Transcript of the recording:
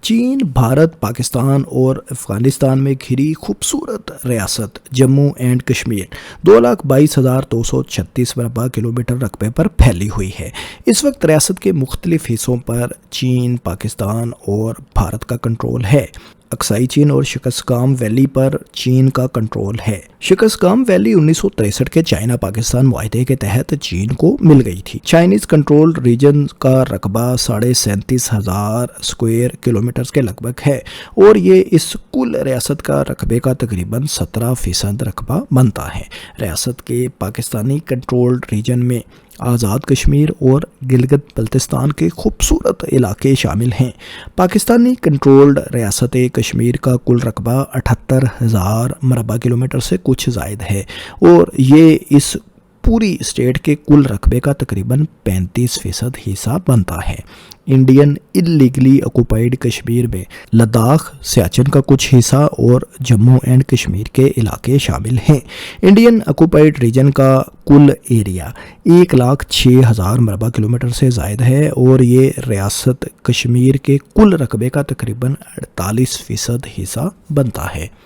چین بھارت، پاکستان اور افغانستان میں گھری خوبصورت ریاست جموں اینڈ کشمیر 2,22,236 مربع کلومیٹر رقبے پر پھیلی ہوئی ہے۔ اس وقت ریاست کے مختلف حصوں پر چین، پاکستان اور بھارت کا کنٹرول ہے۔ اقصائی چین اور شکسکام ویلی پر چین کا کنٹرول ہے۔ شکسکام ویلی 1963 کے چائنا پاکستان معاہدے کے تحت چین کو مل گئی تھی۔ چائنیز کنٹرول ریجن کا رقبہ 37,500 اسکوائر کلومیٹر کے لگ بھگ ہے اور یہ اس کل ریاست کا رقبے کا تقریباً 17% رقبہ بنتا ہے۔ ریاست کے پاکستانی کنٹرول ریجن میں آزاد کشمیر اور گلگت بلتستان کے خوبصورت علاقے شامل ہیں۔ پاکستانی کنٹرولڈ ریاست کشمیر کا کل رقبہ 78,000 مربع کلومیٹر سے کچھ زائد ہے اور یہ اس پوری اسٹیٹ کے کل رقبے کا تقریباً 35% حصہ بنتا ہے۔ انڈین انلیگلی آکوپائیڈ کشمیر میں لداخ، سیاچن کا کچھ حصہ اور جموں اینڈ کشمیر کے علاقے شامل ہیں۔ انڈین آکوپائیڈ ریجن کا کل ایریا 1,06,000 مربع کلومیٹر سے زائد ہے اور یہ ریاست کشمیر کے کل رقبے کا تقریباً 48% حصہ بنتا ہے۔